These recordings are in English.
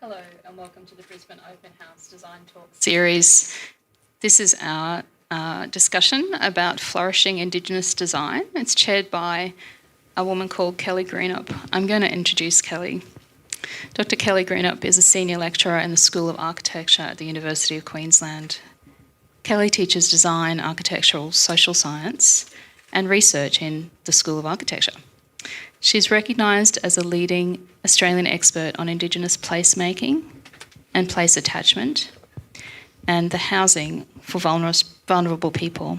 Hello and welcome to the Brisbane Open House Design Talk series. This is our discussion about flourishing Indigenous design. It's chaired by a woman called Kelly Greenup. I'm going to introduce Kelly. Dr. Kelly Greenup is a senior lecturer in the School of Architecture at the University of Queensland. Kelly teaches design, architectural, social science and research in the School of Architecture. She's recognised as a leading Australian expert on Indigenous placemaking and place attachment and the housing for vulnerable people.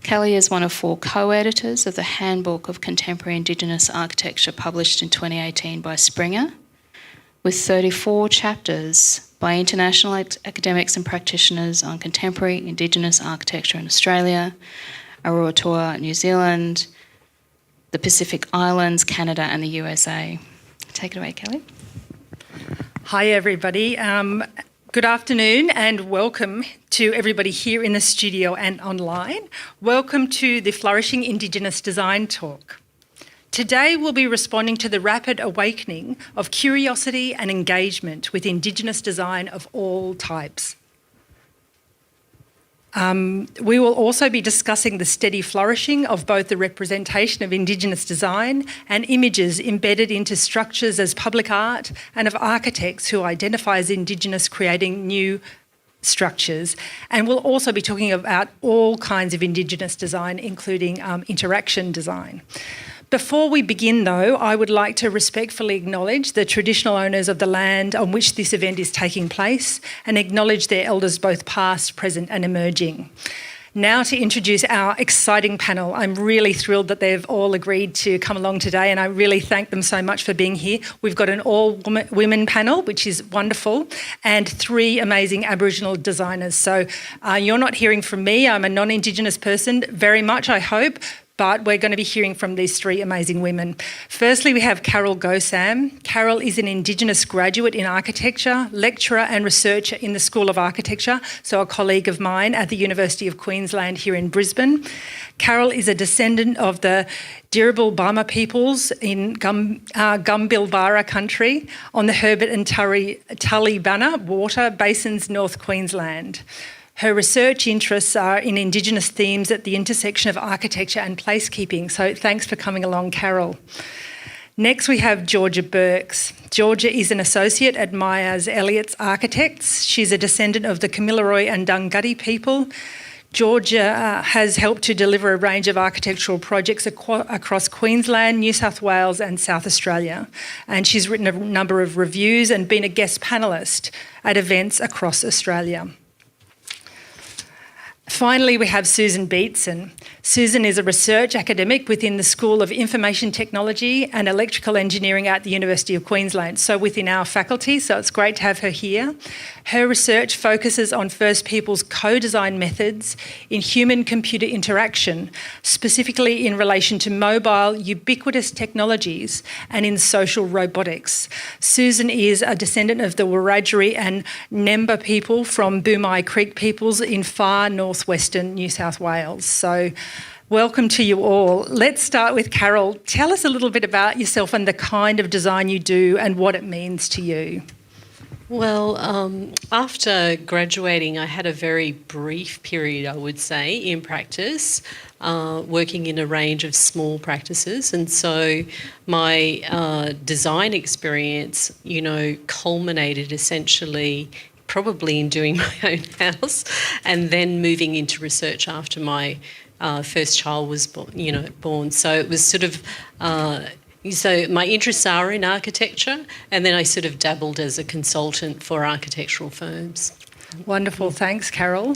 Kelly is one of 4 co-editors of the Handbook of Contemporary Indigenous Architecture published in 2018 by Springer, with 34 chapters by international academics and practitioners on contemporary Indigenous architecture in Australia, Arotua, New Zealand, the Pacific Islands, Canada and the USA. Take it away, Kelly. Hi everybody. Good afternoon and welcome to everybody here in the studio and online. Welcome to the Flourishing Indigenous Design Talk. Today we'll be responding to the rapid awakening of curiosity and engagement with Indigenous design of all types. We will also be discussing the steady flourishing of both the representation of Indigenous design and images embedded into structures as public art and of architects who identify as Indigenous creating new structures. And we'll also be talking about all kinds of Indigenous design, including interaction design. Before we begin though, I would like to respectfully acknowledge the traditional owners of the land on which this event is taking place and acknowledge their elders both past, present and emerging. Now to introduce our exciting panel. I'm really thrilled that they've all agreed to come along today and I really thank them so much for being here. We've got an all-women panel, which is wonderful, and 3 amazing Aboriginal designers. So you're not hearing from me. I'm a non-Indigenous person, very much, I hope, but we're going to be hearing from these 3 amazing women. Firstly, we have Carol Gosam. Carol is an Indigenous graduate in architecture, lecturer and researcher in the School of Architecture, so a colleague of mine at the University of Queensland here in Brisbane. Carol is a descendant of the Dirrabul Bama peoples in Gumbilbara country on the Herbert and Tully Banner water basins, North Queensland. Her research interests are in Indigenous themes at the intersection of architecture and placekeeping. So thanks for coming along, Carol. Next, we have Georgia Burks. Georgia is an associate at Myers Elliott's Architects. She's a descendant of the Kamilaroi and Dunghutti people. Georgia has helped to deliver a range of architectural projects across Queensland, New South Wales and South Australia. And she's written a number of reviews and been a guest panellist at events across Australia. Finally, we have Susan Beatson. Susan is a research academic within the School of Information Technology and Electrical Engineering at the University of Queensland, so within our faculty, so it's great to have her here. Her research focuses on First Peoples co-design methods in human-computer interaction, specifically in relation to mobile, ubiquitous technologies and in social robotics. Susan is a descendant of the Wiradjuri and Nemba people from Boomai Creek peoples in far northwestern New South Wales. So welcome to you all. Let's start with Carol. Tell us a little bit about yourself and the kind of design you do and what it means to you. Well, after graduating, I had a very brief period, I would say, in practice, working in a range of small practices. And so my design experience, culminated essentially probably in doing my own house and then moving into research after my first child was born. So it was sort of... So my interests are in architecture and then I sort of dabbled as a consultant for architectural firms. Wonderful. Thanks, Carol.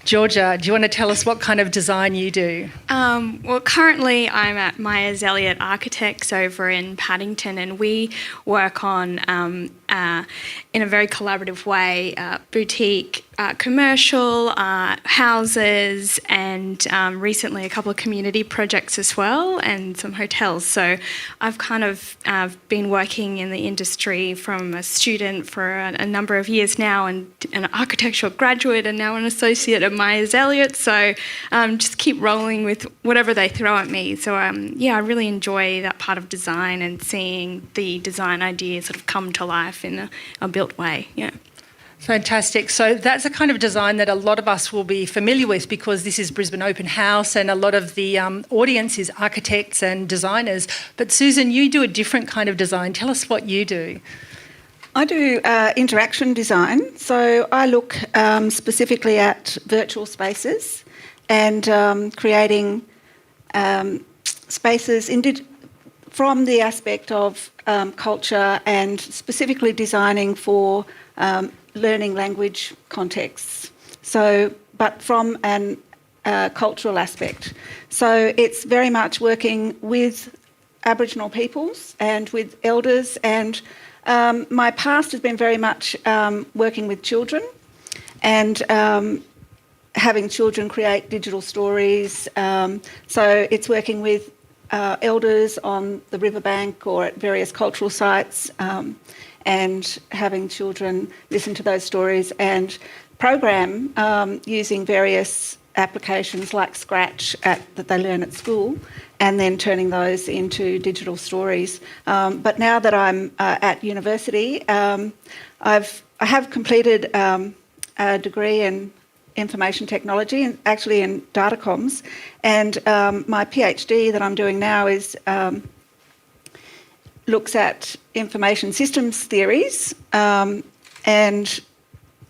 Georgia, do you want to tell us what kind of design you do? Well, currently I'm at Myers Elliott Architects over in Paddington and we work on, in a very collaborative way, boutique commercial houses and recently a couple of community projects as well and some hotels. So I've kind of been working in the industry from a student for a number of years now and an architectural graduate and now an associate at Myers Elliott. So just keep rolling with whatever they throw at me. So yeah, I really enjoy that part of design and seeing the design ideas sort of come to life life in a built way. Yeah. Fantastic. So that's a kind of design that a lot of us will be familiar with because this is Brisbane Open House and a lot of the audience is architects and designers. But Susan, you do a different kind of design. Tell us what you do. I do interaction design. So I look specifically at virtual spaces and creating spaces from the aspect of culture and specifically designing for learning language contexts. So, but from an cultural aspect. So it's very much working with Aboriginal peoples and with elders, and my past has been very much working with children and having children create digital stories. So it's working with elders on the riverbank or at various cultural sites, and having children listen to those stories and program using various applications like Scratch that they learn at school, and then turning those into digital stories. But now that I'm at university, I have completed a degree in information technology and actually in data comms, and my PhD that I'm doing now is looks at information systems theories, and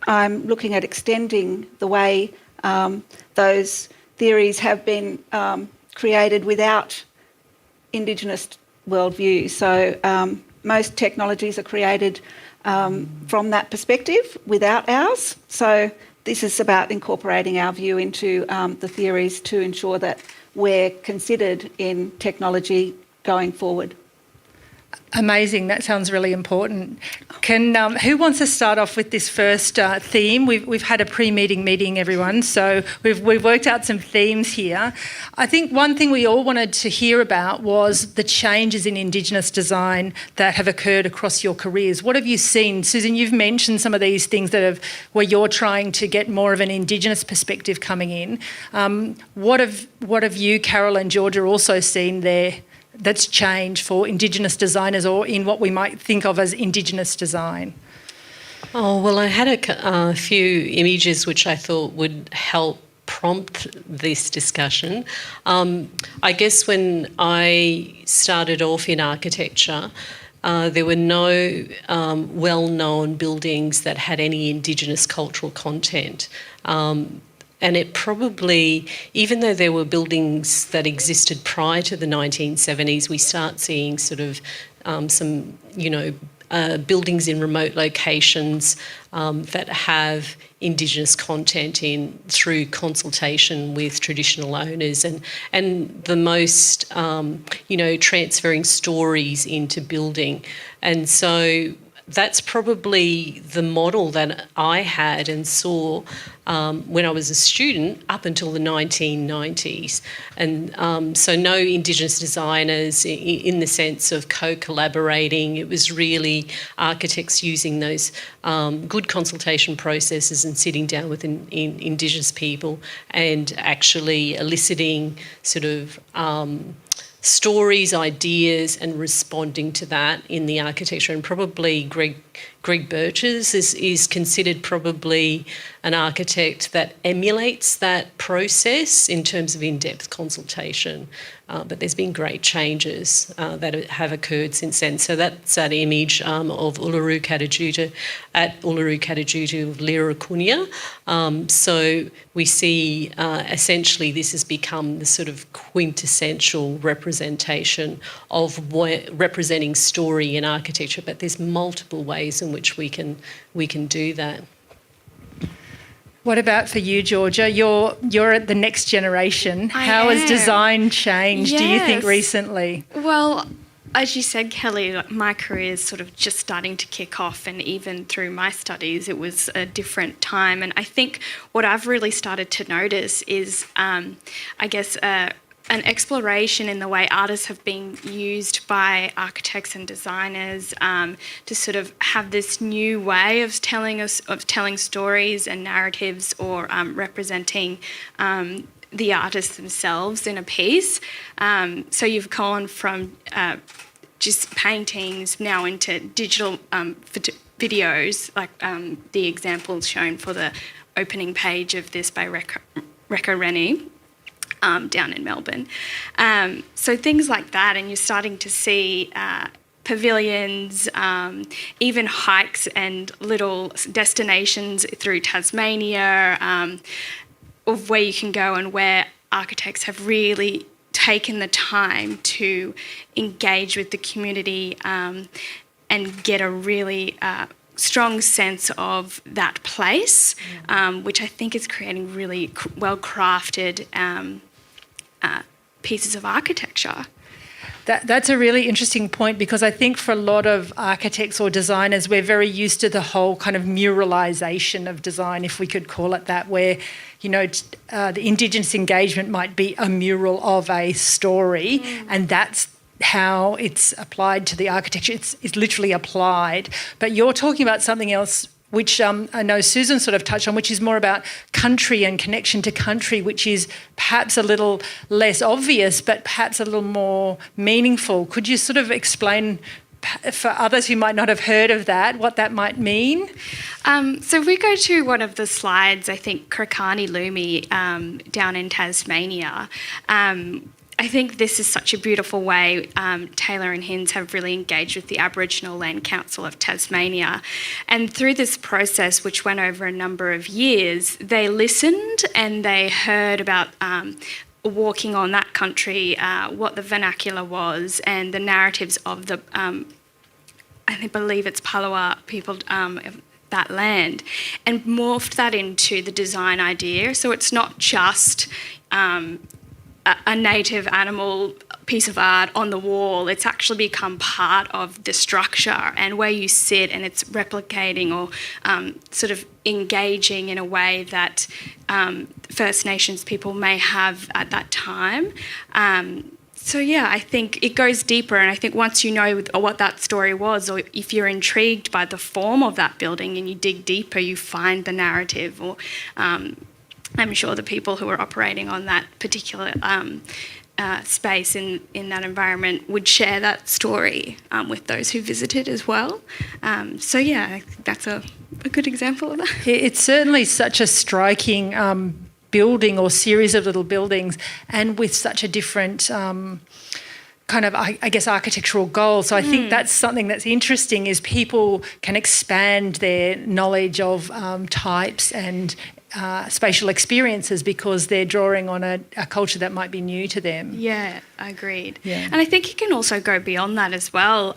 I'm looking at extending the way those theories have been created without Indigenous worldview. So most technologies are created from that perspective without ours. So this is about incorporating our view into the theories to ensure that we're considered in technology going forward. Amazing. That sounds really important. Can who wants to start off with this first theme? We've had a pre-meeting meeting, everyone, so we've worked out some themes here. I think one thing we all wanted to hear about was the changes in Indigenous design that have occurred across your careers. What have you seen? Susan, you've mentioned some of these things where you're trying to get more of an Indigenous perspective coming in. What have you, Carol and Georgia, also seen there that's changed for Indigenous designers, or in what we might think of as Indigenous design? Oh, well, I had a few images which I thought would help prompt this discussion. I guess when I started off in architecture, there were no well-known buildings that had any Indigenous cultural content. And it probably, even though there were buildings that existed prior to the 1970s, we start seeing sort of some, buildings in remote locations that have Indigenous content in through consultation with traditional owners, and the most, transferring stories into building. And so that's probably the model that I had and saw when I was a student up until the 1990s. And so no Indigenous designers in the sense of co-collaborating. It was really architects using those good consultation processes and sitting down with Indigenous people and actually eliciting sort of stories, ideas, and responding to that in the architecture. And probably Greg Birches is considered probably an architect that emulates that process in terms of in-depth consultation. But there's been great changes that have occurred since then. So that's that image of Uluru Katajuta at Uluru Katajuta of Lirakunia. So we see essentially this has become the sort of quintessential representation of representing story in architecture, but there's multiple ways in which we can do that. What about for you, Georgia? You're at the next generation. How has design changed, do you think, recently? Well, as you said, Kelly, my career is sort of just starting to kick off, and even through my studies, it was a different time. And I think what I've really started to notice is, an exploration in the way artists have been used by architects and designers to sort of have this new way of telling stories and narratives, or representing the artists themselves in a piece. So you've gone from just paintings now into digital videos, like the examples shown for the opening page of this by Rekha Rennie down in Melbourne. So things like that, and you're starting to see pavilions, even hikes and little destinations through Tasmania of where you can go and where architects have really taken the time to engage with the community and get a really strong sense of that place, which I think is creating really well-crafted pieces of architecture. That's a really interesting point, because I think for a lot of architects or designers, we're very used to the whole kind of muralisation of design, if we could call it that, where, the Indigenous engagement might be a mural of a story, and that's how it's applied to the architecture. It's literally applied. But you're talking about something else, which I know Susan sort of touched on, which is more about country and connection to country, which is perhaps a little less obvious, but perhaps a little more meaningful. Could you sort of explain, for others who might not have heard of that, what that might mean? So if we go to one of the slides, I think Krakani Lumi down in Tasmania, I think this is such a beautiful way Taylor and Hinds have really engaged with the Aboriginal Land Council of Tasmania. And through this process, which went over a number of years, they listened and they heard about walking on that country, what the vernacular was, and the narratives of the, I believe it's Palawa people of that land, and morphed that into the design idea. So it's not just a native animal piece of art on the wall. It's actually become part of the structure and where you sit, and it's replicating or sort of engaging in a way that First Nations people may have at that time. So yeah, I think it goes deeper, and I think once you know what that story was, or if you're intrigued by the form of that building and you dig deeper, you find the narrative, or I'm sure the people who are operating on that particular space in that environment would share that story with those who visited as well. So yeah, I think that's a good example of that. It's certainly such a striking building or series of little buildings, and with such a different kind of, I guess, architectural goal. So I think that's something that's interesting, is people can expand their knowledge of types and spatial experiences because they're drawing on a culture that might be new to them. Yeah, agreed. Yeah. And I think you can also go beyond that as well.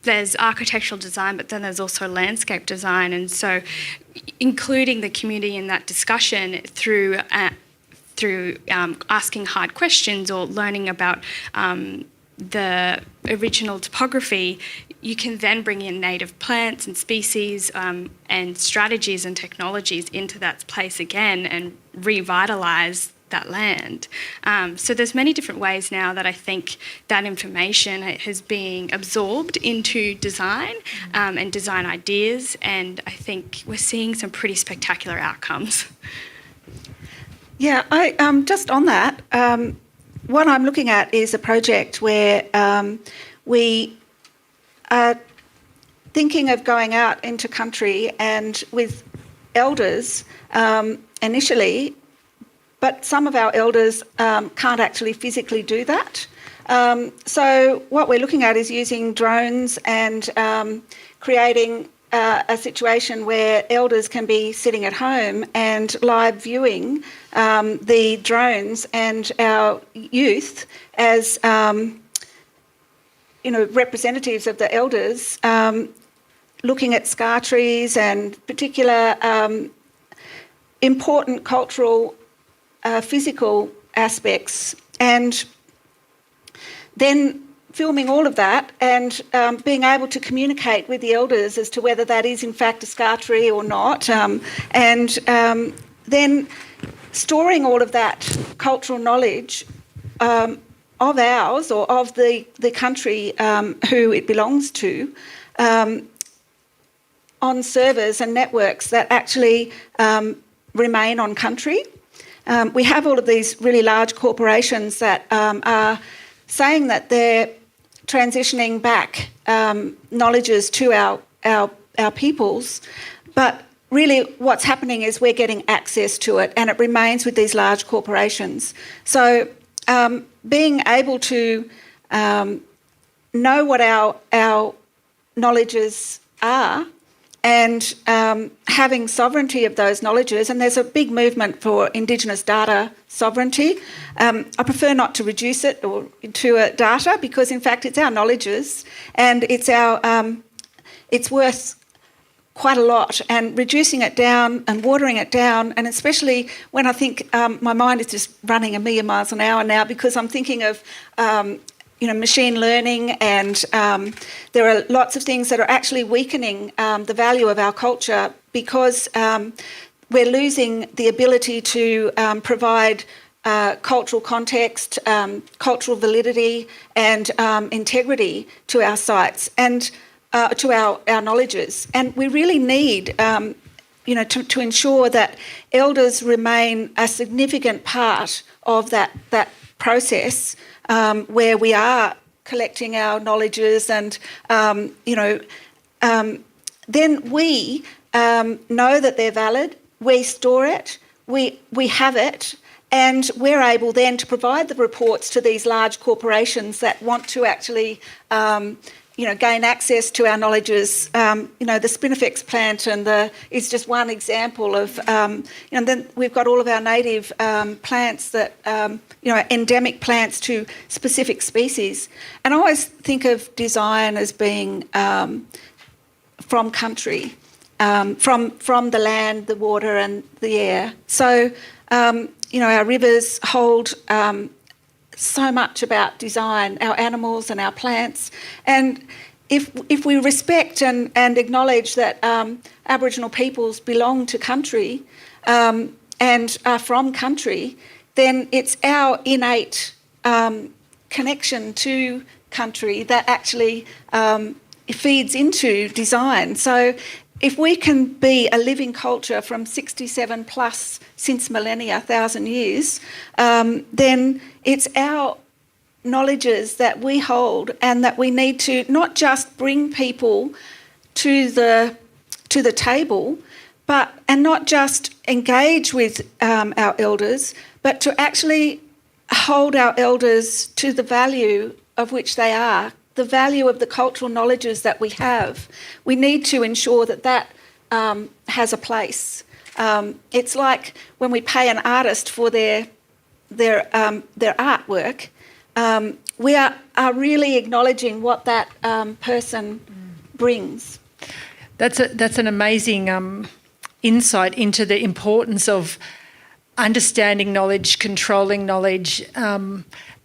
There's architectural design, but then there's also landscape design. And so including the community in that discussion through asking hard questions or learning about the original topography, you can then bring in native plants and species and strategies and technologies into that place again and revitalise that land. So there's many different ways now that I think that information is being absorbed into design and design ideas, and I think we're seeing some pretty spectacular outcomes. Yeah, I just on that, what I'm looking at is a project where we are thinking of going out into country and with elders initially, but some of our elders can't actually physically do that. So what we're looking at is using drones and creating a situation where elders can be sitting at home and live viewing the drones and our youth as representatives of the elders, looking at scar trees and particular important cultural, physical aspects, and then filming all of that and being able to communicate with the elders as to whether that is in fact a scar tree or not, and then storing all of that cultural knowledge of ours or of the country who it belongs to on servers and networks that actually remain on country. We have all of these really large corporations that are saying that they're transitioning back knowledges to our peoples, but really what's happening is we're getting access to it, and it remains with these large corporations. So being able to know what our knowledges are, and having sovereignty of those knowledges, and there's a big movement for Indigenous data sovereignty. I prefer not to reduce it to a data, because in fact it's our knowledges, and it's worth quite a lot, and reducing it down and watering it down, and especially when I think my mind is just running a million miles an hour now, because I'm thinking of machine learning, and there are lots of things that are actually weakening the value of our culture, because we're losing the ability to provide cultural context, cultural validity, and integrity to our sites and to our knowledges. And we really need to ensure that elders remain a significant part of that process, where we are collecting our knowledges, and then we know that they're valid, we store it, we have it, and we're able then to provide the reports to these large corporations that want to actually gain access to our knowledges. The Spinifex plant is just one example of, then we've got all of our native plants that, endemic plants to specific species. And I always think of design as being from country, from the land, the water and the air. So, our rivers hold so much about design, our animals and our plants. And if we respect and acknowledge that Aboriginal peoples belong to country and are from country, then it's our innate connection to country that actually feeds into design. So if we can be a living culture from 67 plus since millennia, 1,000 years, then it's our knowledges that we hold, and that we need to not just bring people to the table, and not just engage with our elders, but to actually hold our elders to the value of which they are, the value of the cultural knowledges that we have. We need to ensure that has a place. It's like when we pay an artist for their artwork, we are really acknowledging what that person brings. That's an amazing insight into the importance of understanding knowledge, controlling knowledge,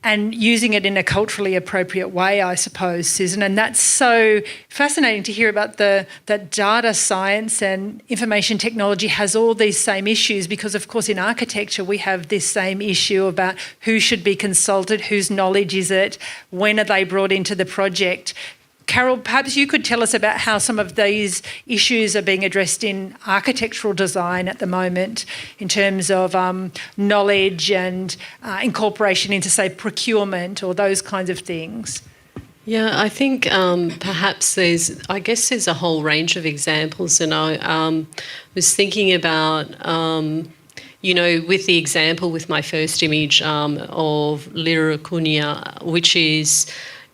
and using it in a culturally appropriate way, I suppose, Susan. And that's so fascinating to hear about that data science and information technology has all these same issues, because, of course, in architecture we have this same issue about who should be consulted, whose knowledge is it, when are they brought into the project. Carol, perhaps you could tell us about how some of these issues are being addressed in architectural design at the moment, in terms of knowledge and incorporation into, say, procurement or those kinds of things. Yeah, I think perhaps there's a whole range of examples, and I was thinking about, with the example with my first image of Lirakunya, which is,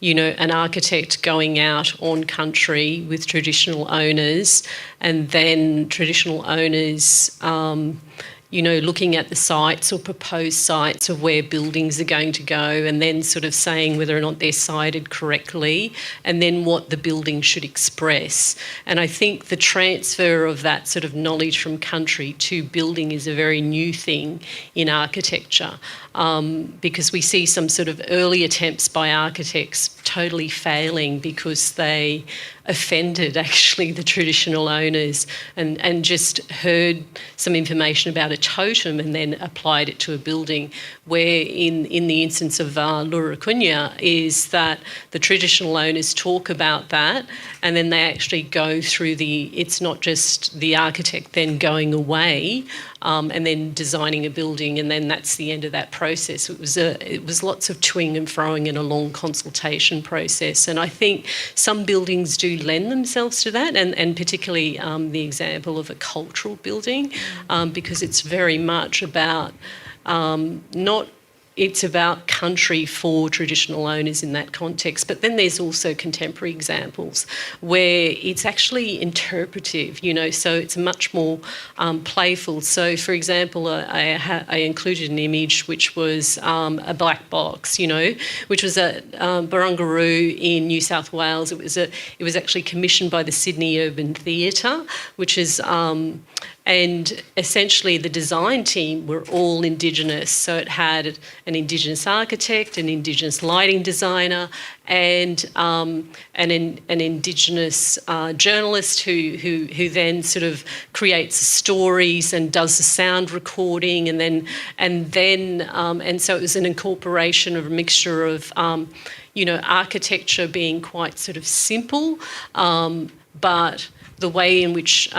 an architect going out on country with traditional owners, and then traditional owners, looking at the sites or proposed sites of where buildings are going to go, and then sort of saying whether or not they're sited correctly, and then what the building should express. And I think the transfer of that sort of knowledge from country to building is a very new thing in architecture, because we see some sort of early attempts by architects totally failing because they offended actually the traditional owners and just heard some information about a totem and then applied it to a building, where in the instance of Lurakunya is that the traditional owners talk about that, and then they actually go through it's not just the architect then going away and then designing a building, and then that's the end of that process. It was lots of toing and froing and a long consultation construction process. And I think some buildings do lend themselves to that, and particularly the example of a cultural building, because it's very much about it's about country for traditional owners in that context. But then there's also contemporary examples where it's actually interpretive, so it's much more playful. So, for example, I included an image which was a black box, which was at Barangaroo in New South Wales. It was actually commissioned by the Sydney Urban Theatre, which is... and essentially the design team were all Indigenous. So it had an Indigenous architect, an Indigenous lighting designer, and an Indigenous journalist who then sort of creates stories and does the sound recording, and so it was an incorporation of a mixture of architecture being quite sort of simple, but the way in which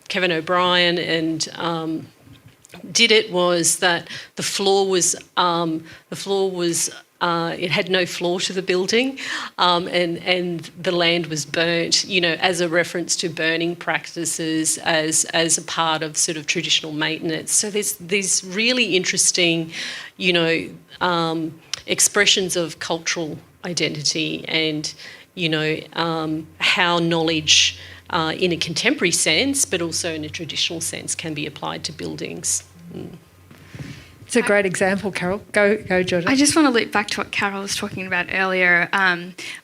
Kevin O'Brien and did it was that the floor was it had no floor to the building, and the land was burnt, as a reference to burning practices as a part of sort of traditional maintenance. So there's these really interesting, expressions of cultural identity and, how knowledge in a contemporary sense, but also in a traditional sense, can be applied to buildings. It's a great example, Carol. Go, Georgia. I just want to loop back to what Carol was talking about earlier,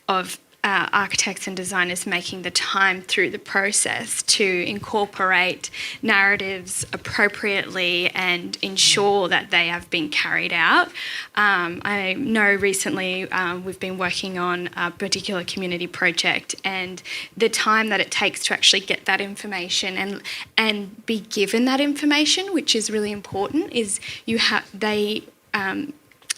of architects and designers making the time through the process to incorporate narratives appropriately and ensure that they have been carried out. I know recently we've been working on a particular community project, and the time that it takes to actually get that information and be given that information, which is really important, is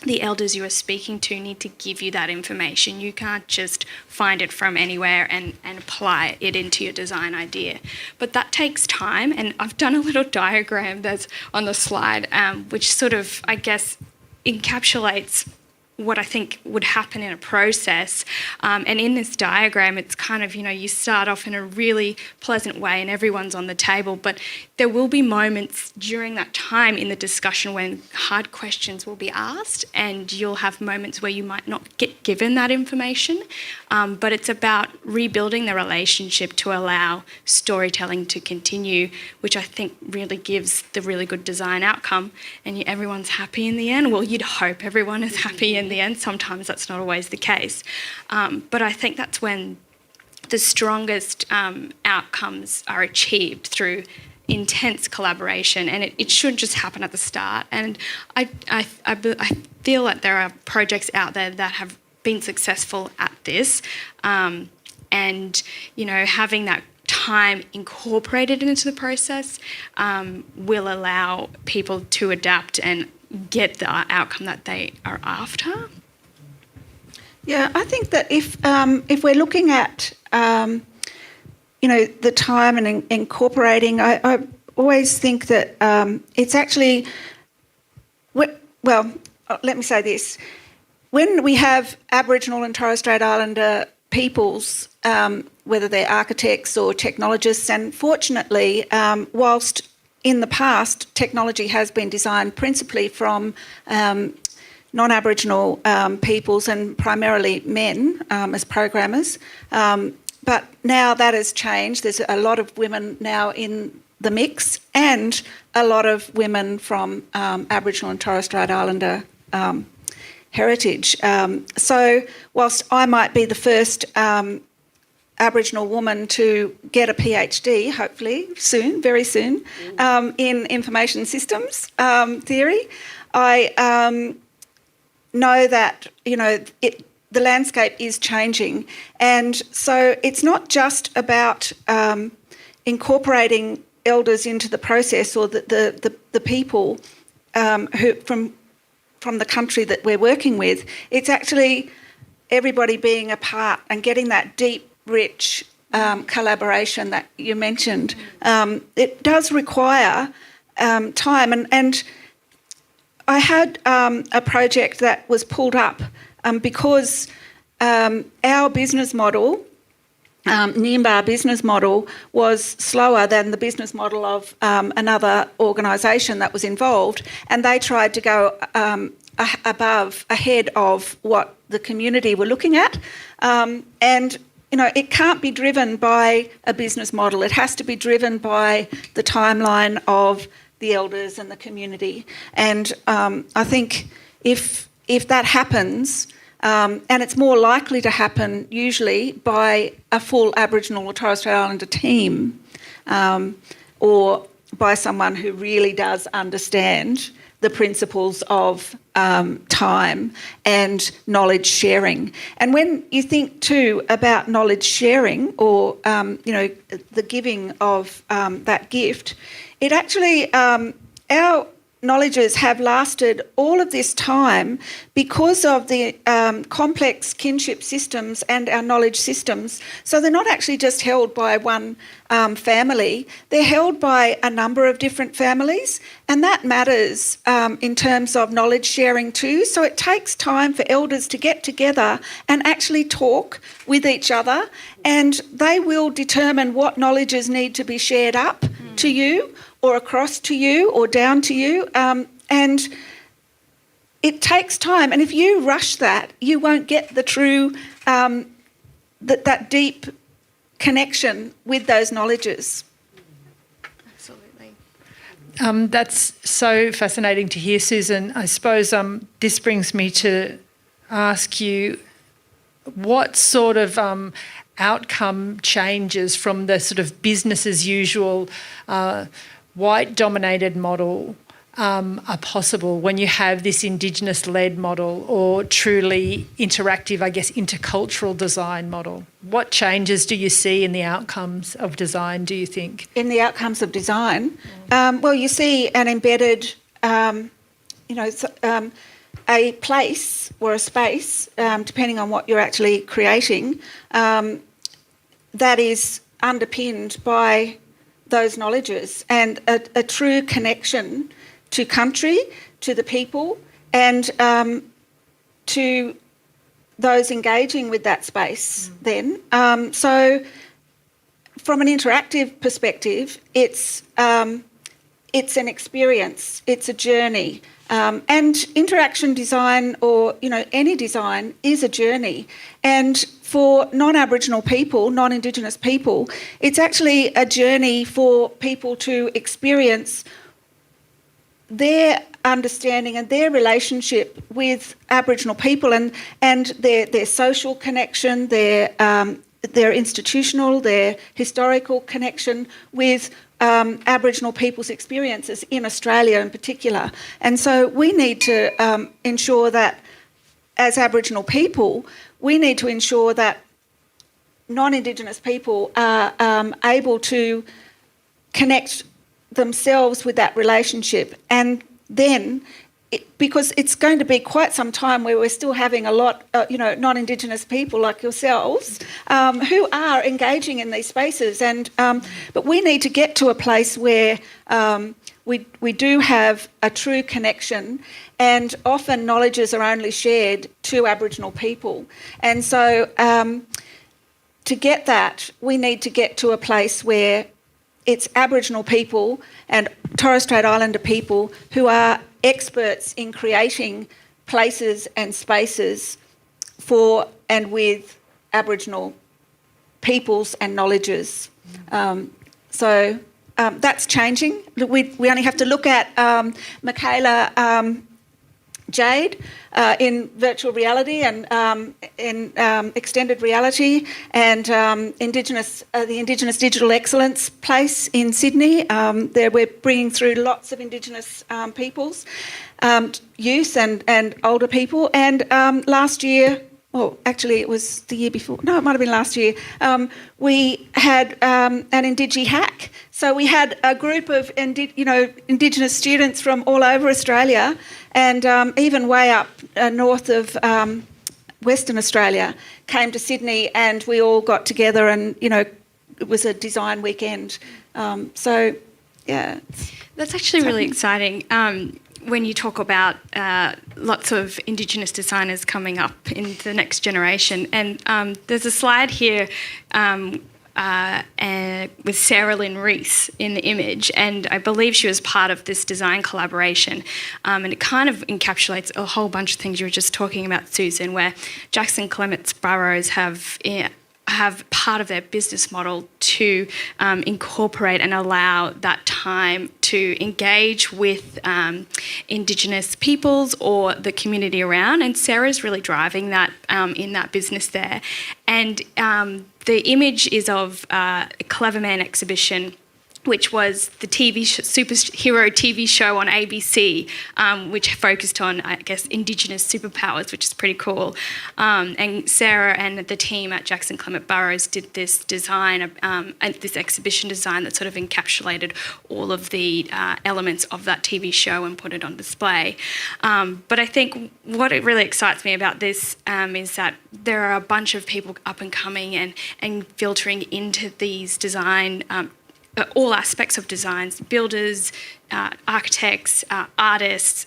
the elders you are speaking to need to give you that information. You can't just find it from anywhere and apply it into your design idea. But that takes time, and I've done a little diagram that's on the slide, which sort of, I guess, encapsulates what I think would happen in a process. And in this diagram, it's kind of, you start off in a really pleasant way and everyone's on the table, but there will be moments during that time in the discussion when hard questions will be asked, and you'll have moments where you might not get given that information. But it's about rebuilding the relationship to allow storytelling to continue, which I think really gives the really good design outcome, and everyone's happy in the end. Well, you'd hope everyone is happy in the end. Sometimes that's not always the case. But I think that's when the strongest outcomes are achieved, through intense collaboration, and it should just happen at the start. And I feel like there are projects out there that have been successful at this, and having that time incorporated into the process will allow people to adapt and get the outcome that they are after. Yeah, I think that if we're looking at the time and incorporating, I always think that it's actually, well, let me say this. When we have Aboriginal and Torres Strait Islander peoples, whether they're architects or technologists, and fortunately, whilst in the past technology has been designed principally from non-Aboriginal peoples and primarily men as programmers, but now that has changed. There's a lot of women now in the mix, and a lot of women from Aboriginal and Torres Strait Islander heritage. So whilst I might be the first Aboriginal woman to get a PhD, hopefully soon, very soon, in information systems theory, I know that, the landscape is changing. And so it's not just about incorporating elders into the process, or the people who from the country that we're working with. It's actually everybody being a part and getting that deep, rich collaboration that you mentioned. It does require time. And I had a project that was pulled up because our business model, Nimbah business model, was slower than the business model of another organisation that was involved, and they tried to go ahead of what the community were looking at. And, you know, it can't be driven by a business model. It has to be driven by the timeline of the elders and the community. And I think if that happens, and it's more likely to happen usually by a full Aboriginal or Torres Strait Islander team, or by someone who really does understand the principles of time and knowledge sharing. And when you think too about knowledge sharing, or the giving of that gift, it actually our knowledges have lasted all of this time because of the complex kinship systems and our knowledge systems. So they're not actually just held by one family, they're held by a number of different families, and that matters in terms of knowledge sharing too. So it takes time for elders to get together and actually talk with each other, and they will determine what knowledges need to be shared up to you, or across to you, or down to you, and it takes time. And if you rush that, you won't get the true, that deep connection with those knowledges. Absolutely. That's so fascinating to hear, Susan. I suppose this brings me to ask you, what sort of outcome changes from the sort of business as usual white-dominated model are possible when you have this Indigenous-led model, or truly interactive, I guess, intercultural design model? What changes do you see in the outcomes of design, do you think? In the outcomes of design, well, you see an embedded, a place or a space, depending on what you're actually creating, that is underpinned by those knowledges, and a true connection to country, to the people, and to those engaging with that space then. So from an interactive perspective, it's an experience, it's a journey. And interaction design, or any design, is a journey. And for non-Aboriginal people, non-Indigenous people, it's actually a journey for people to experience their understanding and their relationship with Aboriginal people, and their social connection, their institutional, their historical connection with Aboriginal people's experiences in Australia in particular. And so we need to ensure that, as Aboriginal people, we need to ensure that non-Indigenous people are able to connect themselves with that relationship. And then, because it's going to be quite some time where we're still having a lot, non-Indigenous people like yourselves who are engaging in these spaces. And but we need to get to a place where we do have a true connection, and often knowledges are only shared to Aboriginal people. And so to get that, we need to get to a place where it's Aboriginal people and Torres Strait Islander people who are experts in creating places and spaces for and with Aboriginal peoples and knowledges. So that's changing. We only have to look at Michaela Jade in virtual reality and in extended reality, and the Indigenous Digital Excellence Place in Sydney. There we're bringing through lots of Indigenous peoples, youth and older people. And last year, well, actually it was the year before. No, it might have been last year. We had an Indigi hack. So we had a group of Indigenous students from all over Australia, and even way up north of Western Australia, came to Sydney, and we all got together, and it was a design weekend. So yeah, that's actually really exciting. when you talk about lots of Indigenous designers coming up in the next generation, and there's a slide here with Sarah Lynn Rees in the image, and I believe she was part of this design collaboration, and it kind of encapsulates a whole bunch of things you were just talking about, Susan, where Jackson Clements Burrows have part of their business model to incorporate and allow that time to engage with Indigenous peoples or the community around, and Sarah's really driving that in that business there. And the image is of a Clever Man exhibition, which was the superhero TV show on ABC, which focused on, I guess, Indigenous superpowers, which is pretty cool. And Sarah and the team at Jackson Clement Burrows did this design, this exhibition design that sort of encapsulated all of the elements of that TV show and put it on display. But I think what it really excites me about this is that there are a bunch of people up and coming and filtering into these design all aspects of designs, builders, architects, artists,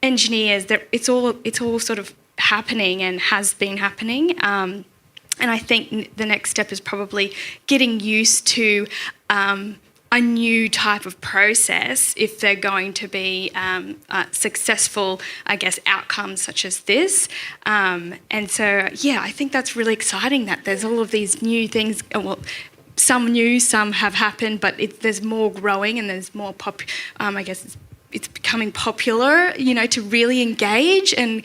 engineers. It's all sort of happening and has been happening. And I think the next step is probably getting used to a new type of process if they're going to be successful, I guess, outcomes such as this. And so, yeah, I think that's really exciting that there's all of these new things. Well, some new, some have happened, but there's more growing and there's more I guess it's becoming popular, to really engage and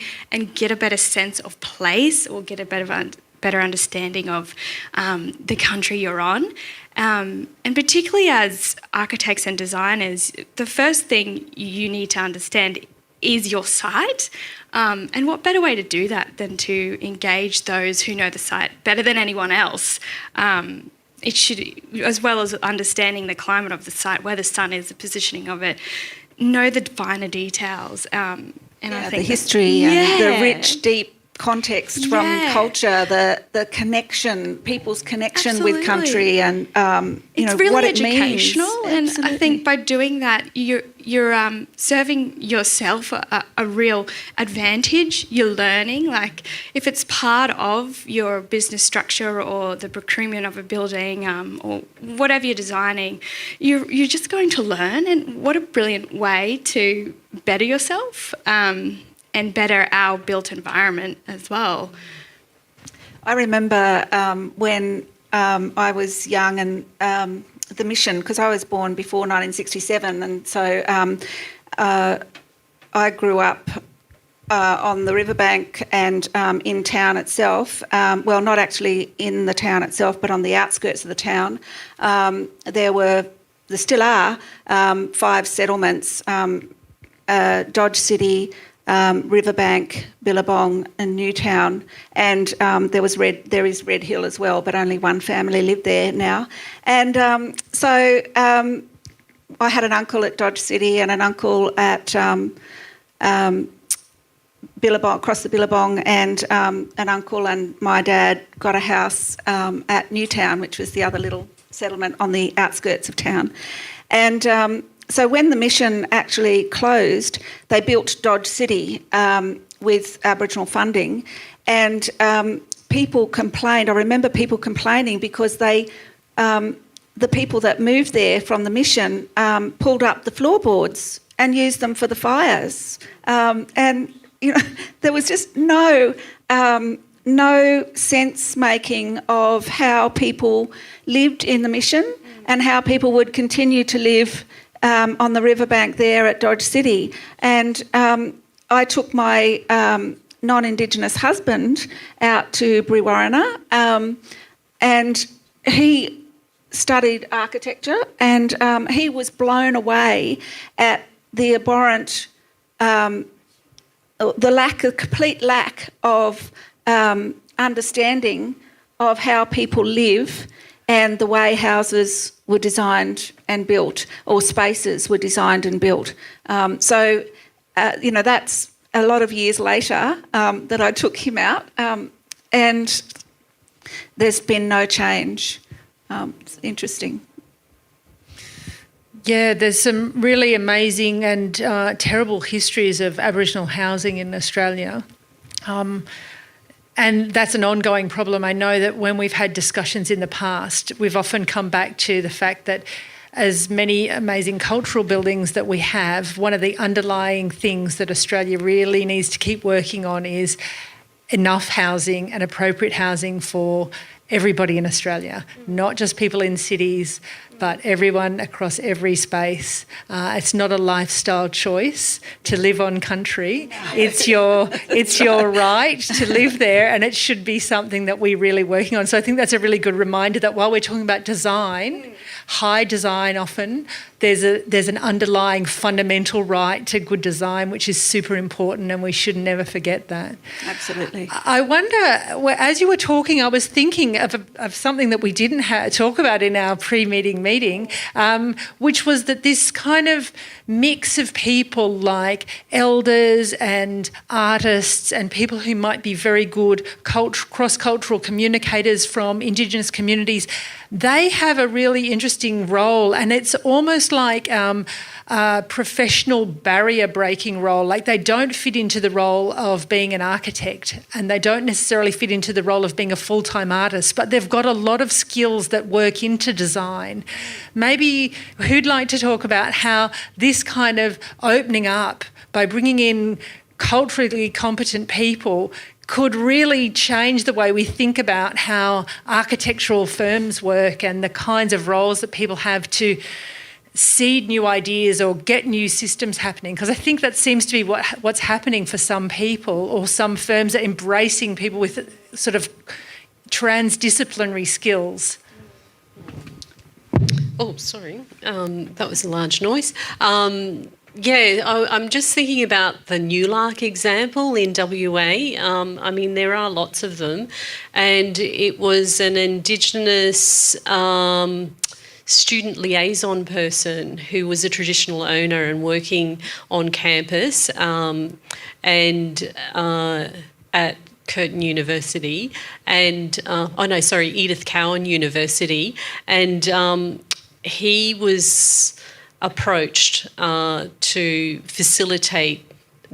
get a better sense of place or get a better understanding of the country you're on. And particularly as architects and designers, the first thing you need to understand is your site. And what better way to do that than to engage those who know the site better than anyone else? It should, as well as understanding the climate of the site, where the sun is, the positioning of it, know the finer details. And I think the history and the rich, deep context from culture, the connection, people's connection with country, and it's really what educational. it means. And I think by doing that, you're serving yourself a real advantage. You're learning, like if it's part of your business structure or the procurement of a building or whatever you're designing, you're just going to learn. And what a brilliant way to better yourself. And better our built environment as well. I remember when I was young and the mission, because I was born before 1967, and so I grew up on the riverbank and in town itself. Well, not actually in the town itself, but on the outskirts of the town. There still are 5 settlements, Dodge City, Riverbank, Billabong and Newtown, and there is Red Hill as well, but only one family lived there now. And so I had an uncle at Dodge City and an uncle at Billabong, across the Billabong, and an uncle and my dad got a house at Newtown, which was the other little settlement on the outskirts of town. And so when the mission actually closed, they built Dodge City with Aboriginal funding, and people complained. I remember people complaining because the people that moved there from the mission pulled up the floorboards and used them for the fires, and there was just no sense making of how people lived in the mission and how people would continue to live on the riverbank there at Dodge City. And I took my non-Indigenous husband out to Brewarrina, and he studied architecture, and he was blown away at the abhorrent, the complete lack of understanding of how people live and the way houses were designed and built, or spaces were designed and built. So that's a lot of years later that I took him out, and there's been no change. It's interesting. Yeah, there's some really amazing and terrible histories of Aboriginal housing in Australia. And that's an ongoing problem. I know that when we've had discussions in the past, we've often come back to the fact that as many amazing cultural buildings that we have, one of the underlying things that Australia really needs to keep working on is enough housing and appropriate housing for everybody in Australia, not just people in cities, but everyone across every space. It's not a lifestyle choice to live on country. It's your right to live there, and it should be something that we're really working on. So I think that's a really good reminder that while we're talking about design, high design often, there's an underlying fundamental right to good design, which is super important, and we should never forget that. Absolutely. I wonder, as you were talking, I was thinking of something that we didn't talk about in our pre-meeting meeting, which was that this kind of mix of people like elders and artists and people who might be very good cross-cultural communicators from Indigenous communities, they have a really interesting role, and it's almost like a professional barrier breaking role. Like they don't fit into the role of being an architect, and they don't necessarily fit into the role of being a full-time artist, but they've got a lot of skills that work into design. Maybe who'd like to talk about how this kind of opening up by bringing in culturally competent people could really change the way we think about how architectural firms work and the kinds of roles that people have to seed new ideas or get new systems happening? Because I think that seems to be what's happening for some people, or some firms are embracing people with sort of transdisciplinary skills. Oh, sorry, that was a large noise. I'm just thinking about the Newlark example in WA. I mean, there are lots of them. And it was an Indigenous student liaison person who was a traditional owner and working on campus at Curtin University and, Edith Cowan University. And he was approached to facilitate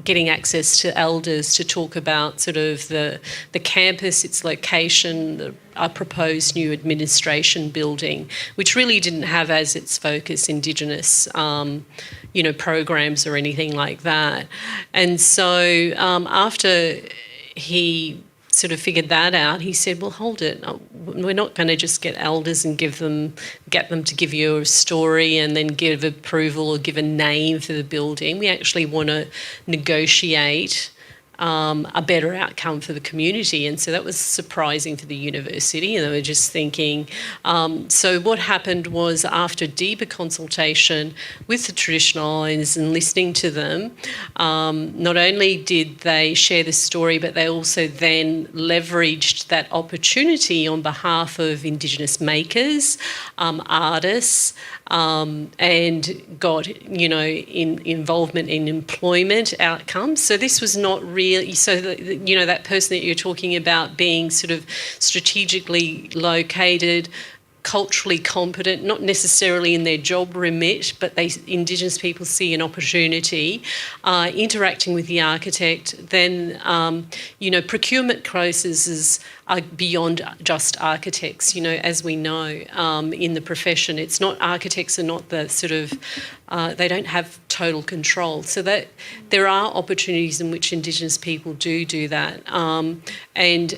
getting access to elders to talk about sort of the campus, its location, a proposed new administration building, which really didn't have as its focus Indigenous, programs or anything like that. And so after he sort of figured that out, he said, well, hold it. We're not going to just get elders and get them to give you a story and then give approval or give a name for the building. We actually want to negotiate a better outcome for the community. And so that was surprising for the university, and they were just thinking. So what happened was, after deeper consultation with the traditional owners and listening to them, not only did they share the story, but they also then leveraged that opportunity on behalf of Indigenous makers, artists, and got, involvement in employment outcomes. So this was not really, so that person that you're talking about being sort of strategically located, culturally competent, not necessarily in their job remit, but Indigenous people see an opportunity, interacting with the architect, then, procurement processes are beyond just architects, as we know, in the profession. It's not, architects are not the sort of, they don't have total control. So that there are opportunities in which Indigenous people do that, and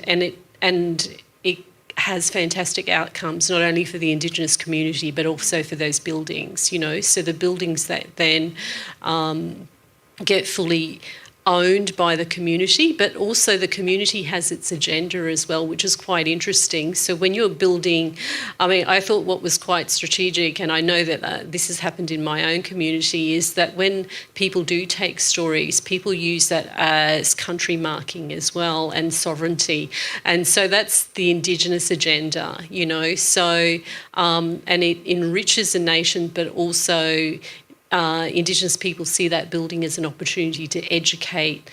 it has fantastic outcomes, not only for the Indigenous community, but also for those buildings, So the buildings that then get fully owned by the community, but also the community has its agenda as well, which is quite interesting. So when you're building, I thought what was quite strategic, and I know that this has happened in my own community, is that when people do take stories, people use that as country marking as well, and sovereignty. And so that's the Indigenous agenda, so, and it enriches a nation, but also Indigenous people see that building as an opportunity to educate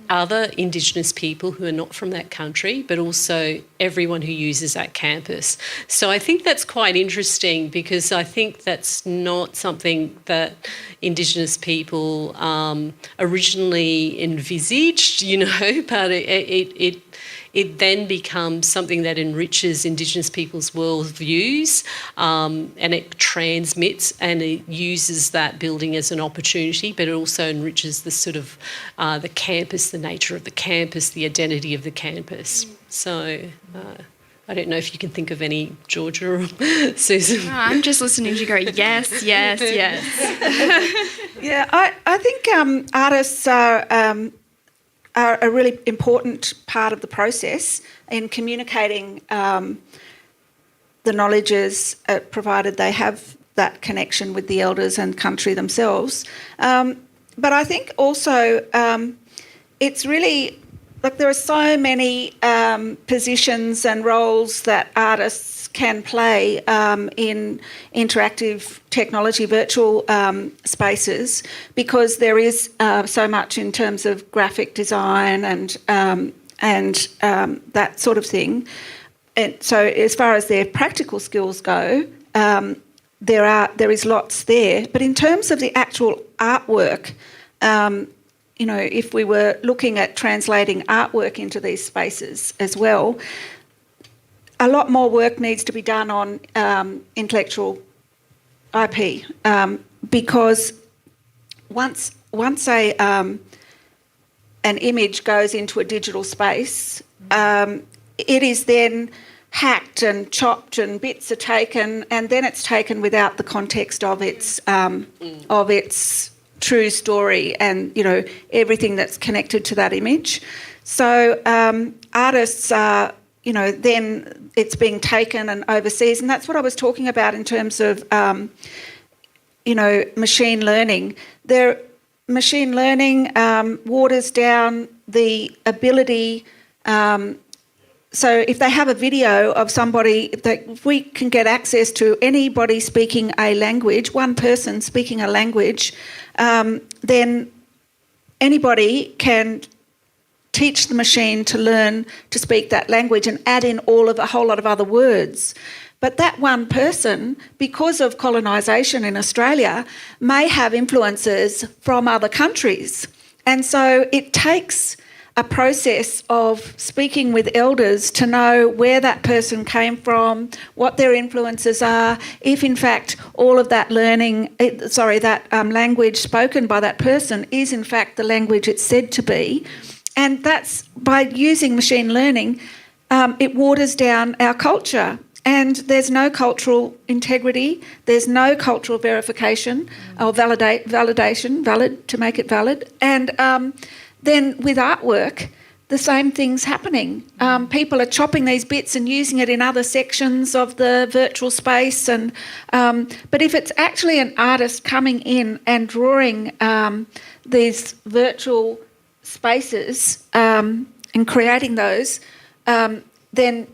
other Indigenous people who are not from that country, but also everyone who uses that campus. So I think that's quite interesting, because I think that's not something that Indigenous people originally envisaged, but it then becomes something that enriches Indigenous people's worldviews, and it transmits and it uses that building as an opportunity, but it also enriches the sort of the campus, the nature of the campus, the identity of the campus. So I don't know if you can think of any, Georgia or Susan. No, I'm just listening to you go, yes, yes, yes. Yeah, I think artists are a really important part of the process in communicating the knowledges, provided they have that connection with the elders and country themselves. But I think also it's really, like, there are so many positions and roles that artists can play in interactive technology, virtual spaces, because there is so much in terms of graphic design and that sort of thing. And so, as far as their practical skills go, there is lots there. But in terms of the actual artwork, if we were looking at translating artwork into these spaces as well, a lot more work needs to be done on intellectual IP, because once an image goes into a digital space, it is then hacked and chopped, and bits are taken, and then it's taken without the context of its true story and everything that's connected to that image. So artists are, then it's being taken and overseas, and that's what I was talking about in terms of machine learning. Machine learning waters down the ability. So if they have a video of somebody, if we can get access to anybody speaking a language, one person speaking a language, then anybody can teach the machine to learn to speak that language and add in a whole lot of other words. But that one person, because of colonisation in Australia, may have influences from other countries. And so it takes a process of speaking with elders to know where that person came from, what their influences are, if in fact all of that language spoken by that person is in fact the language it's said to be. And that's, by using machine learning, it waters down our culture. And there's no cultural integrity, there's no cultural verification or valid to make it valid. And then with artwork, the same thing's happening. People are chopping these bits and using it in other sections of the virtual space. And but if it's actually an artist coming in and drawing these virtual spaces and creating those, then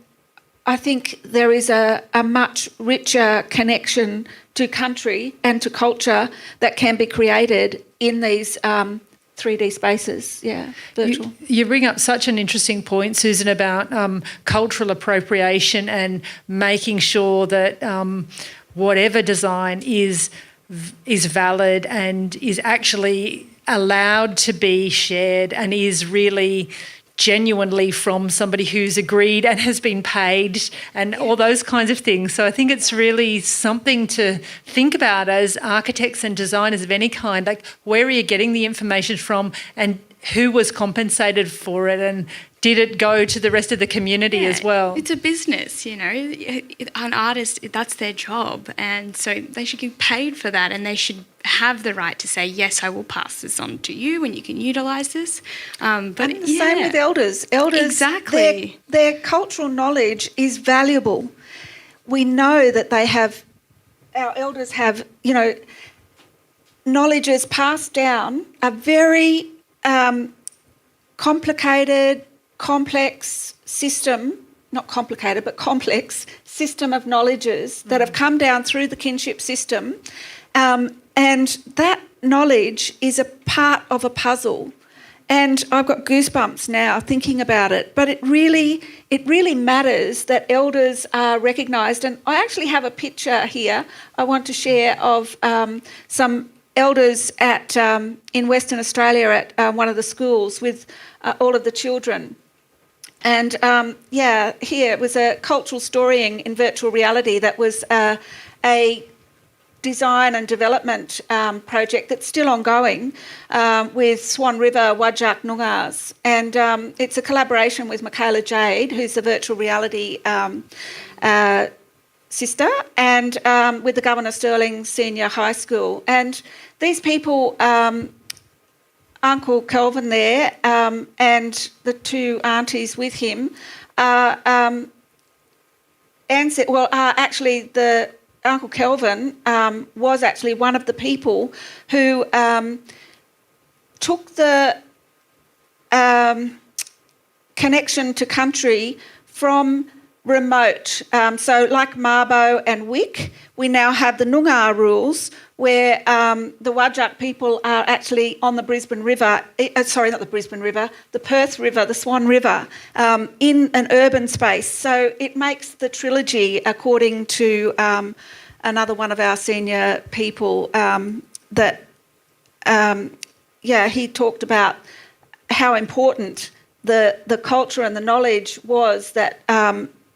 I think there is a much richer connection to country and to culture that can be created in these 3D spaces, virtual. You bring up such an interesting point, Susan, about cultural appropriation and making sure that whatever design is valid and is actually allowed to be shared and is really genuinely from somebody who's agreed and has been paid and all those kinds of things. So I think it's really something to think about as architects and designers of any kind, like where are you getting the information from and who was compensated for it, and did it go to the rest of the community as well? It's a business, an artist, that's their job, and so they should get paid for that, and they should have the right to say, yes, I will pass this on to you and you can utilise this. But and the same with elders. Elders, exactly. Their cultural knowledge is valuable. We know that our elders have, knowledges passed down, a very complicated, complex system, not complicated, but complex system of knowledges that have come down through the kinship system. And that knowledge is a part of a puzzle. And I've got goosebumps now thinking about it. But it really matters that elders are recognised. And I actually have a picture here I want to share of some elders in Western Australia at one of the schools with all of the children. And here it was a cultural storying in virtual reality that was a design and development project that's still ongoing with Swan River Whadjuk Noongar. And it's a collaboration with Michaela Jade, who's the virtual reality sister, and with the Governor Stirling Senior High School. And these people, Uncle Kelvin there and the two aunties with him, actually the Uncle Kelvin was actually one of the people who took the connection to country from remote. So like Mabo and Wick, we now have the Noongar rules where the Whadjuk people are actually on the Brisbane River, not the Brisbane River, the Perth River, the Swan River, in an urban space. So it makes the trilogy, according to another one of our senior people, he talked about how important the culture and the knowledge was that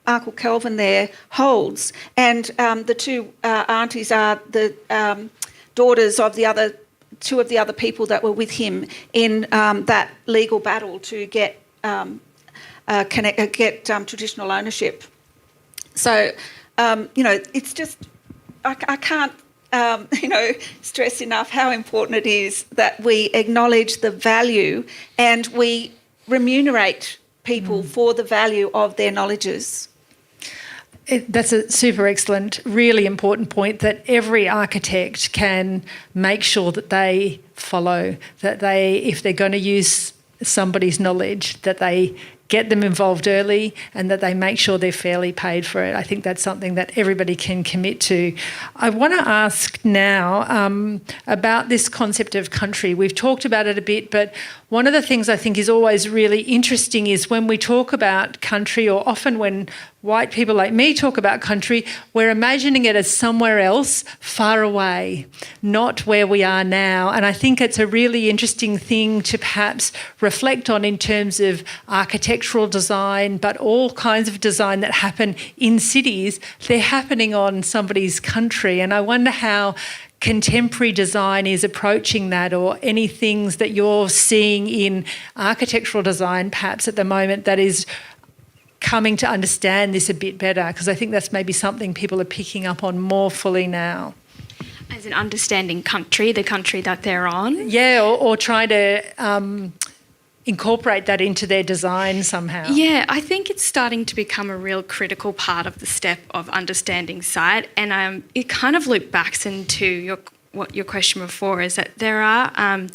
Uncle Kelvin there holds. And the two aunties are the daughters of two of the other people that were with him in that legal battle to get traditional ownership. So, it's just, I can't, stress enough how important it is that we acknowledge the value and we remunerate people for the value of their knowledges. That's a super excellent, really important point that every architect can make sure that they follow, that if they're going to use somebody's knowledge, that they get them involved early and that they make sure they're fairly paid for it. I think that's something that everybody can commit to. I want to ask now about this concept of country. We've talked about it a bit, but one of the things I think is always really interesting is when we talk about country, or often when white people like me talk about country, we're imagining it as somewhere else, far away, not where we are now. And I think it's a really interesting thing to perhaps reflect on in terms of architectural design, but all kinds of design that happen in cities, they're happening on somebody's country. And I wonder how contemporary design is approaching that, or any things that you're seeing in architectural design perhaps at the moment that is coming to understand this a bit better, because I think that's maybe something people are picking up on more fully now. As in understanding country, the country that they're on? Yeah, or trying to incorporate that into their design somehow. Yeah, I think it's starting to become a real critical part of the step of understanding site, and it kind of looped back into your question before, is that there are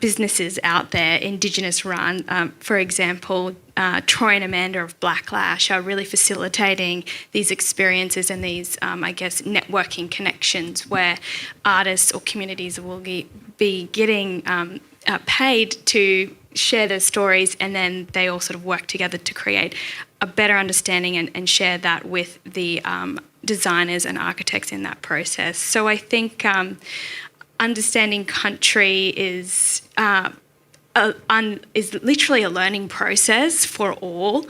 businesses out there, Indigenous run, for example, Troy and Amanda of Blacklash are really facilitating these experiences and these, networking connections where artists or communities will be getting paid to share their stories, and then they all sort of work together to create a better understanding and share that with the designers and architects in that process. So I think understanding country is literally a learning process for all,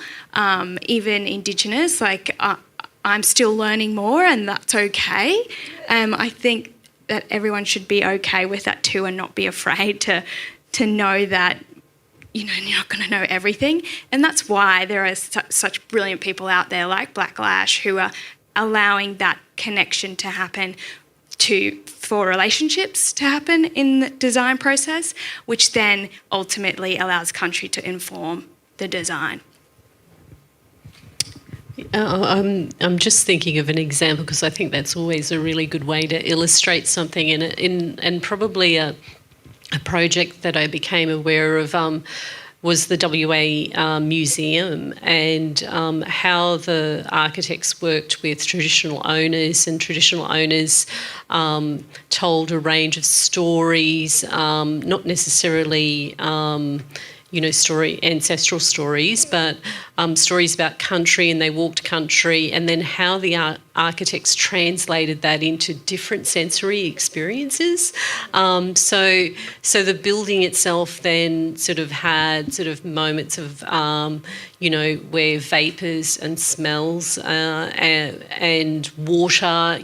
even Indigenous. I'm still learning more, and that's okay. I think that everyone should be okay with that too, and not be afraid to know that you're not going to know everything. And that's why there are such brilliant people out there like Blacklash who are allowing that connection to happen, for relationships to happen in the design process, which then ultimately allows country to inform the design. I'm just thinking of an example, because I think that's always a really good way to illustrate something and probably a project that I became aware of was the WA Museum, and how the architects worked with traditional owners, and traditional owners told a range of stories, not necessarily ancestral stories, but stories about country, and they walked country, and then how the architects translated that into different sensory experiences. So the building itself then sort of had sort of moments of, where vapours and smells and water,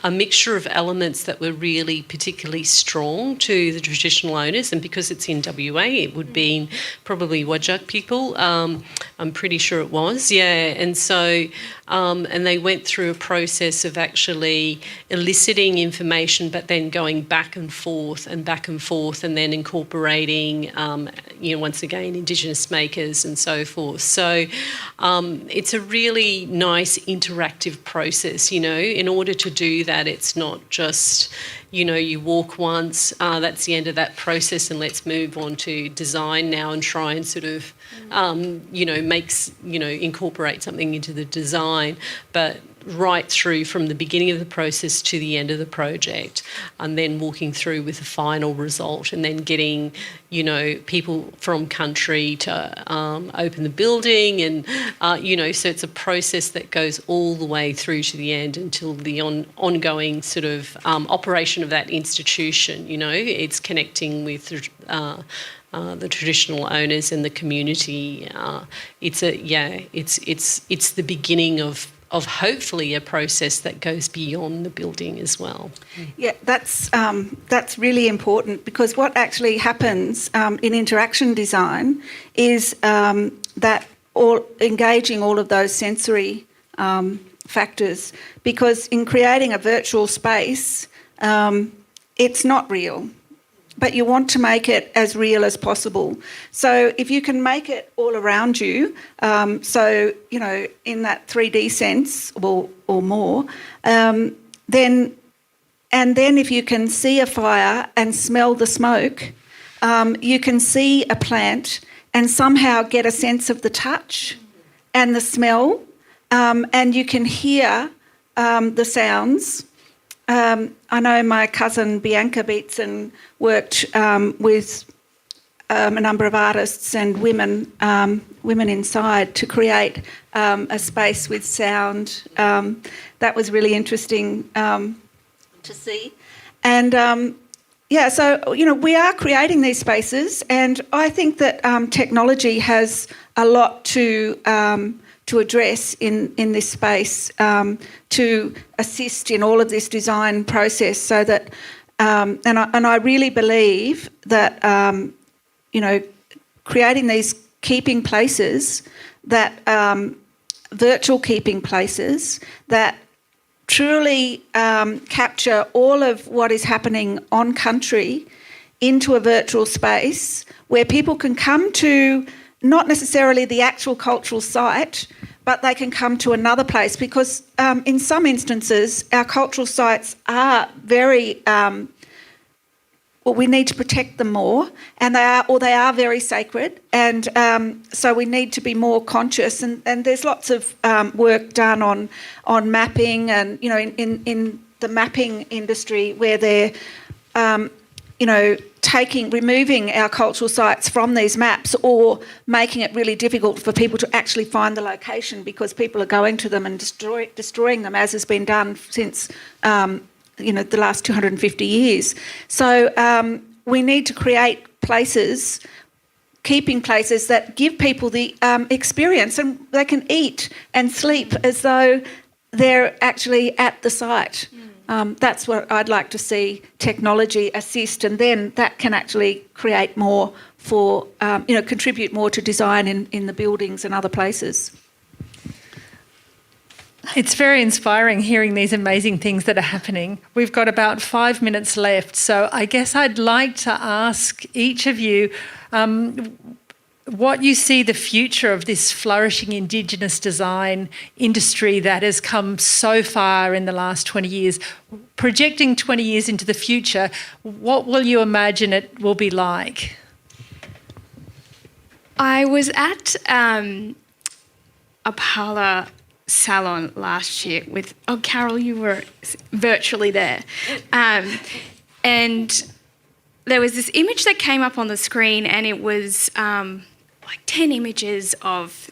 a mixture of elements that were really particularly strong to the traditional owners. And because it's in WA, it would be probably Whadjuk people. I'm pretty sure it was, yeah. And so, and they went through a process of actually eliciting information, but then going back and forth, and then incorporating, once again, Indigenous makers and so forth. So it's a really nice interactive process, In order to do that, it's not just, you walk once, that's the end of that process, and let's move on to design now and try and sort of, incorporate something into the design, but right through from the beginning of the process to the end of the project, and then walking through with the final result, and then getting, people from country to open the building, and, so it's a process that goes all the way through to the end until the ongoing sort of operation of that institution. It's connecting with the traditional owners and the community. It's the beginning of hopefully a process that goes beyond the building as well. Yeah, that's really important, because what actually happens in interaction design is that engaging all of those sensory factors, because in creating a virtual space, it's not real, but you want to make it as real as possible. So if you can make it all around you, in that 3D sense or more, then if you can see a fire and smell the smoke, you can see a plant and somehow get a sense of the touch and the smell, and you can hear the sounds. I know my cousin Bianca Beetson worked with a number of artists and women inside to create a space with sound. That was really interesting to see. And so we are creating these spaces, and I think that technology has a lot to address in this space, to assist in all of this design process, so that and I really believe that creating these keeping places, that virtual keeping places that truly capture all of what is happening on country into a virtual space where people can come to not necessarily the actual cultural site, but they can come to another place, because in some instances our cultural sites are very we need to protect them more, and they are very sacred, and so we need to be more conscious. And there's lots of work done on mapping, and in the mapping industry where they're removing our cultural sites from these maps, or making it really difficult for people to actually find the location, because people are going to them and destroying them, as has been done since the last 250 years. So we need to create places, keeping places that give people the experience, and they can eat and sleep as though they're actually at the site. That's what I'd like to see technology assist, and then that can actually create more for, contribute more to design in the buildings and other places. It's very inspiring hearing these amazing things that are happening. We've got about 5 minutes left, so I guess I'd like to ask each of you what you see the future of this flourishing Indigenous design industry that has come so far in the last 20 years. Projecting 20 years into the future, what will you imagine it will be like? I was at a parlour salon last year with, Carol, you were virtually there. And there was this image that came up on the screen, and it was like 10 images of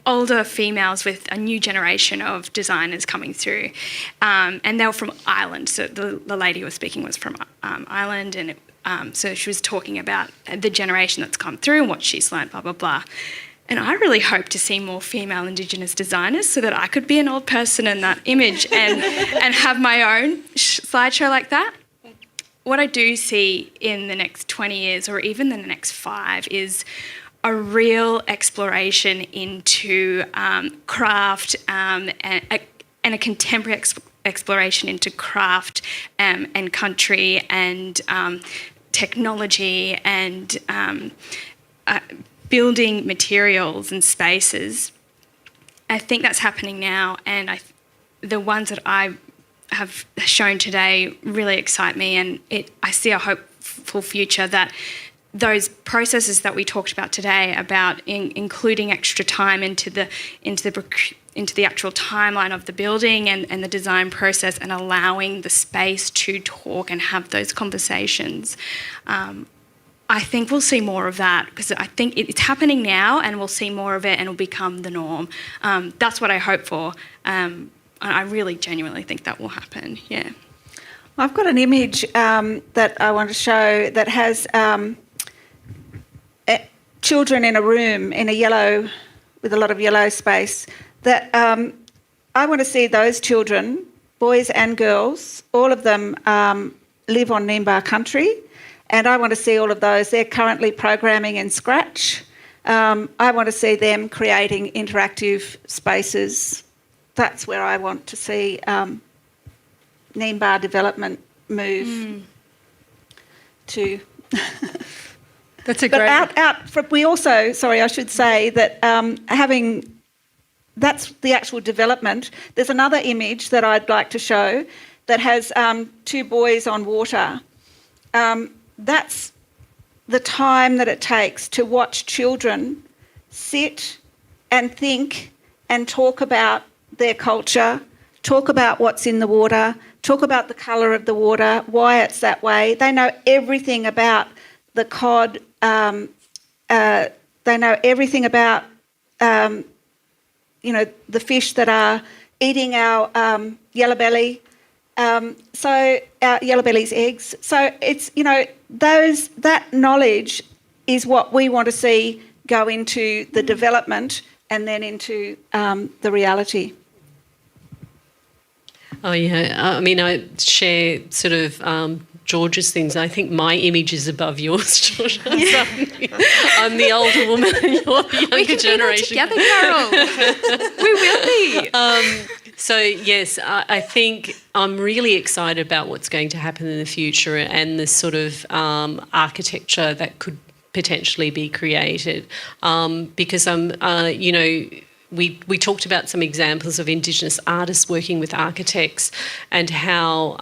older females with a new generation of designers coming through. And they were from Ireland. So the lady who was speaking was from Ireland, and so she was talking about the generation that's come through and what she's learned, blah, blah, blah. And I really hope to see more female Indigenous designers so that I could be an old person in that image and have my own slideshow like that. What I do see in the next 20 years or even in the next 5 is a real exploration into craft and a contemporary exploration into craft and country and technology and building materials and spaces. I think that's happening now, and the ones that I have shown today really excite me, and I see a hopeful future that those processes that we talked about today about including extra time into the actual timeline of the building and the design process and allowing the space to talk and have those conversations. I think we'll see more of that because I think it's happening now, and we'll see more of it and it'll become the norm. That's what I hope for. I really genuinely think that will happen, yeah. I've got an image that I want to show that has children in a room in a yellow, with a lot of yellow space, that I want to see those children, boys and girls, all of them live on Nimbah country, and I want to see all of those. They're currently programming in Scratch. I want to see them creating interactive spaces. That's where I want to see Nimbah development move to. That's a great... we also, sorry, I should say that that's the actual development. There's another image that I'd like to show that has 2 boys on water. That's the time that it takes to watch children sit and think and talk about their culture, talk about what's in the water, talk about the colour of the water, why it's that way. They know everything about the cod. They know everything about, the fish that are eating our yellow belly. So our yellow belly's eggs. So it's, that knowledge is what we want to see go into the development and then into the reality. Oh, yeah. I mean, I share sort of George's things. I think my image is above yours, George. Yeah. I'm the older woman and you're the younger generation. We can be together, Carol. We will be. So, yes, I think I'm really excited about what's going to happen in the future and the sort of architecture that could potentially be created because we talked about some examples of Indigenous artists working with architects and how,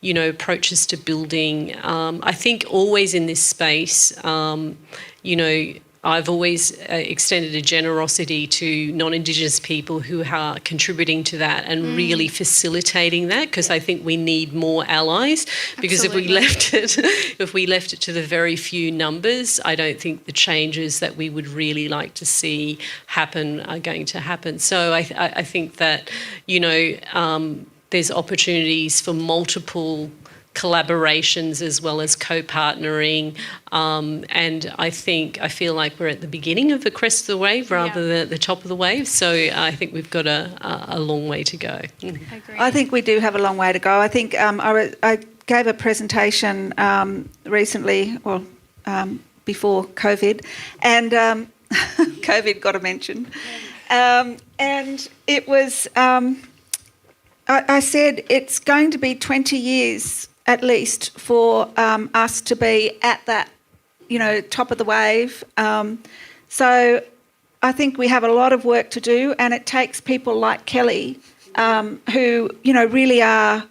approaches to building. I think always in this space, I've always extended a generosity to non-Indigenous people who are contributing to that and really facilitating that because I think we need more allies because if we left it to the very few numbers, I don't think the changes that we would really like to see happen are going to happen. So I think that, there's opportunities for multiple collaborations as well as co-partnering and I feel like we're at the beginning of the crest of the wave rather than at the top of the wave, so I think we've got a long way to go. I agree. I think we do have a long way to go. I think I gave a presentation recently, before COVID, and COVID got a mention, and it was I said it's going to be 20 years at least for us to be at that, top of the wave. So I think we have a lot of work to do, and it takes people like Kelly who, really are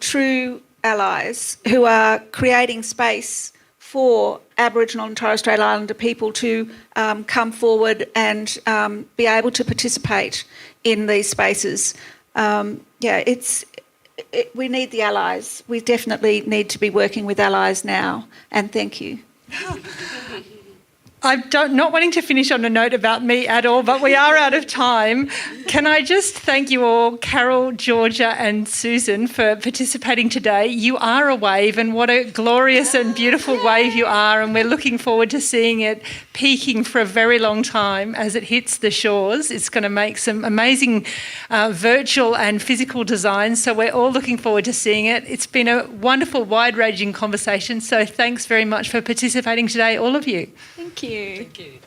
true allies who are creating space for Aboriginal and Torres Strait Islander people to come forward and be able to participate in these spaces. We need the allies. We definitely need to be working with allies now, and thank you. I'm not wanting to finish on a note about me at all, but we are out of time. Can I just thank you all, Carol, Georgia and Susan, for participating today. You are a wave, and what a glorious and beautiful wave you are, and we're looking forward to seeing it peaking for a very long time as it hits the shores. It's going to make some amazing virtual and physical designs, so we're all looking forward to seeing it. It's been a wonderful, wide-ranging conversation, so thanks very much for participating today, all of you. Thank you. Thank you.